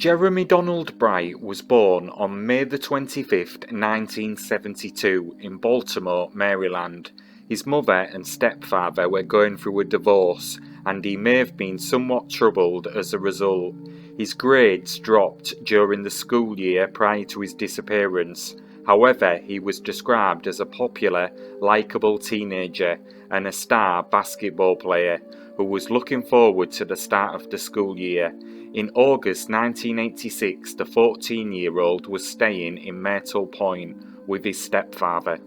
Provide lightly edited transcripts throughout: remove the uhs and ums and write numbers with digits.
Jeremy Doland Bright was born on May the 25th, 1972 in Baltimore, Maryland. His mother and stepfather were going through a divorce, and he may have been somewhat troubled as a result. His grades dropped during the school year prior to his disappearance. However, he was described as a popular, likeable teenager and a star basketball player who was looking forward to the start of the school year. In August 1986, the 14-year-old was staying in Myrtle Point with his stepfather.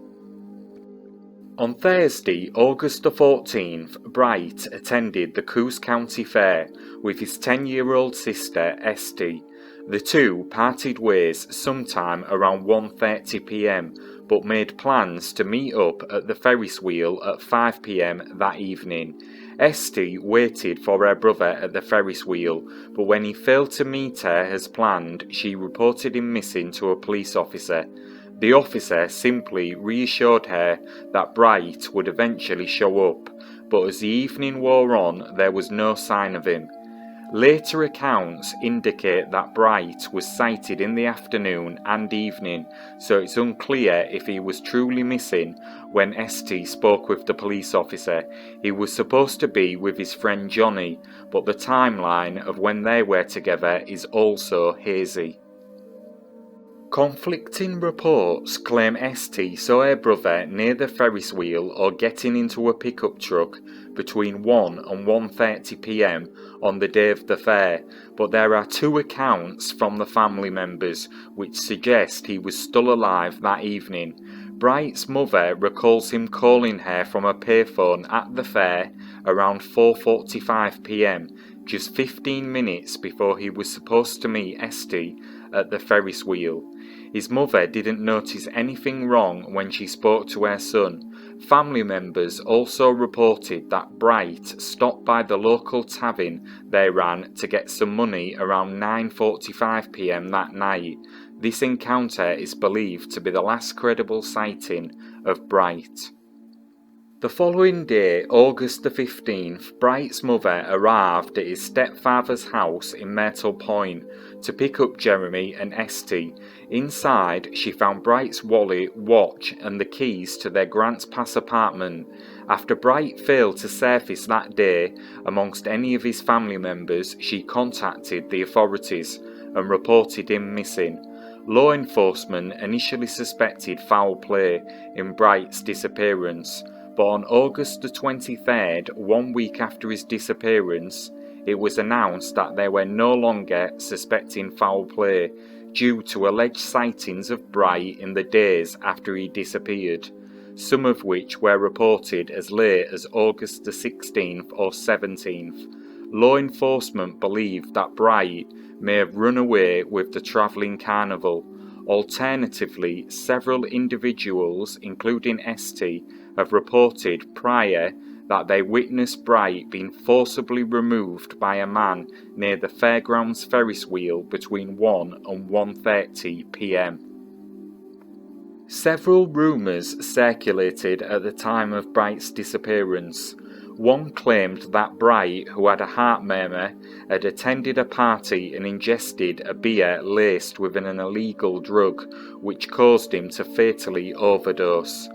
On Thursday, August the 14th, Bright attended the Coos County Fair with his 10-year-old sister, Esty. The two parted ways sometime around 1:30 p.m, but made plans to meet up at the Ferris wheel at 5 p.m. that evening. Esty waited for her brother at the Ferris wheel, but when he failed to meet her as planned, she reported him missing to a police officer. The officer simply reassured her that Bright would eventually show up, but as the evening wore on, there was no sign of him. Later accounts indicate that Bright was sighted in the afternoon and evening, so it's unclear if he was truly missing. When Esty spoke with the police officer, he was supposed to be with his friend Johnny, but the timeline of when they were together is also hazy. Conflicting reports claim Esty saw her brother near the Ferris wheel or getting into a pickup truck between 1 and 1:30 p.m. on the day of the fair, but there are two accounts from the family members which suggest he was still alive that evening. Bright's mother recalls him calling her from a payphone at the fair around 4:45 p.m, just 15 minutes before he was supposed to meet Esty at the Ferris wheel. His mother didn't notice anything wrong when she spoke to her son. Family members also reported that Bright stopped by the local tavern they ran to get some money around 9:45 p.m. that night. This encounter is believed to be the last credible sighting of Bright. The following day, August the 15th, Bright's mother arrived at his stepfather's house in Myrtle Point to pick up Jeremy and Esty. Inside, she found Bright's wallet, watch and the keys to their Grants Pass apartment. After Bright failed to surface that day amongst any of his family members, she contacted the authorities and reported him missing. Law enforcement initially suspected foul play in Bright's disappearance, but on August the 23rd, 1 week after his disappearance, it was announced that they were no longer suspecting foul play due to alleged sightings of Bright in the days after he disappeared, some of which were reported as late as August the 16th or 17th. Law enforcement believed that Bright may have run away with the travelling carnival. Alternatively, several individuals, including Esty, have reported prior that they witnessed Bright being forcibly removed by a man near the fairgrounds Ferris wheel between 1 and 1:30 p.m. Several rumours circulated at the time of Bright's disappearance. One claimed that Bright, who had a heart murmur, had attended a party and ingested a beer laced with an illegal drug, which caused him to fatally overdose.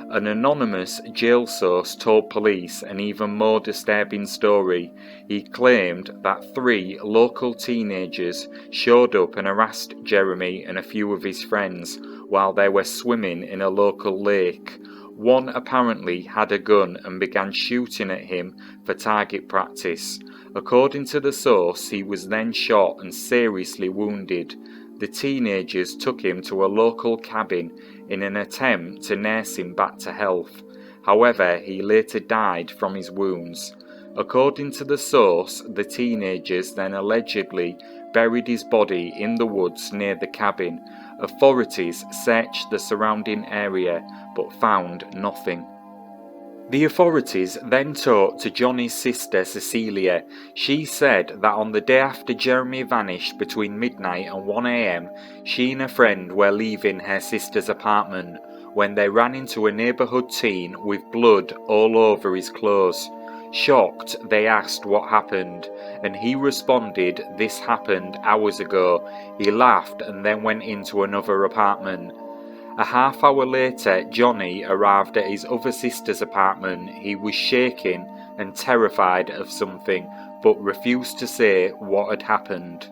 An anonymous jail source told police an even more disturbing story. He claimed that 3 local teenagers showed up and harassed Jeremy and a few of his friends while they were swimming in a local lake. One apparently had a gun and began shooting at him for target practice. According to the source, he was then shot and seriously wounded. The teenagers took him to a local cabin in an attempt to nurse him back to health. However, he later died from his wounds. According to the source, the teenagers then allegedly buried his body in the woods near the cabin. Authorities searched the surrounding area but found nothing. The authorities then talked to Johnny's sister Cecilia. She said that on the day after Jeremy vanished between midnight and 1 a.m, she and a friend were leaving her sister's apartment when they ran into a neighbourhood teen with blood all over his clothes. Shocked, they asked what happened, and he responded, "This happened hours ago." He laughed and then went into another apartment. A half hour later, Johnny arrived at his other sister's apartment. He was shaking and terrified of something, but refused to say what had happened.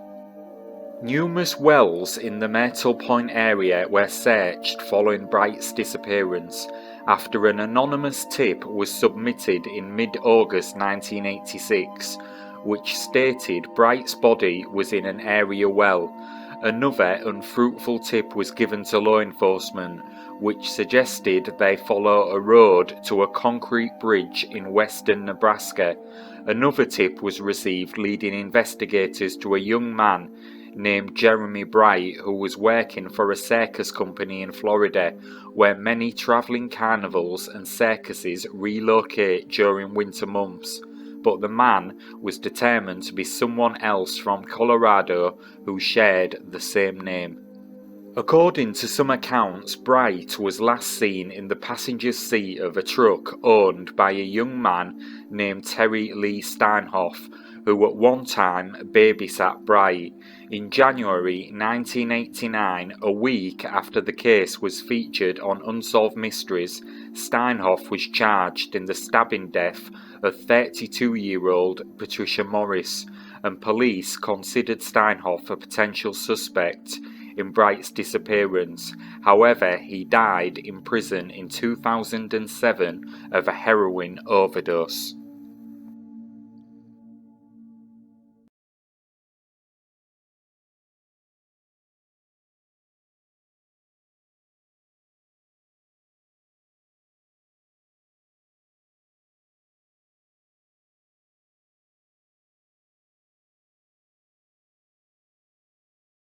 Numerous wells in the Myrtle Point area were searched following Bright's disappearance, after an anonymous tip was submitted in mid-August 1986, which stated Bright's body was in an area well. Another unfruitful tip was given to law enforcement, which suggested they follow a road to a concrete bridge in western Nebraska. Another tip was received leading investigators to a young man named Jeremy Bright, who was working for a circus company in Florida, where many traveling carnivals and circuses relocate during winter months. But the man was determined to be someone else from Colorado who shared the same name. According to some accounts, Bright was last seen in the passenger seat of a truck owned by a young man named Terry Lee Steinhoff, who at one time babysat Bright. In January 1989, a week after the case was featured on Unsolved Mysteries, Steinhoff was charged in the stabbing death of 32-year-old Patricia Morris, and police considered Steinhoff a potential suspect in Bright's disappearance. However, he died in prison in 2007 of a heroin overdose.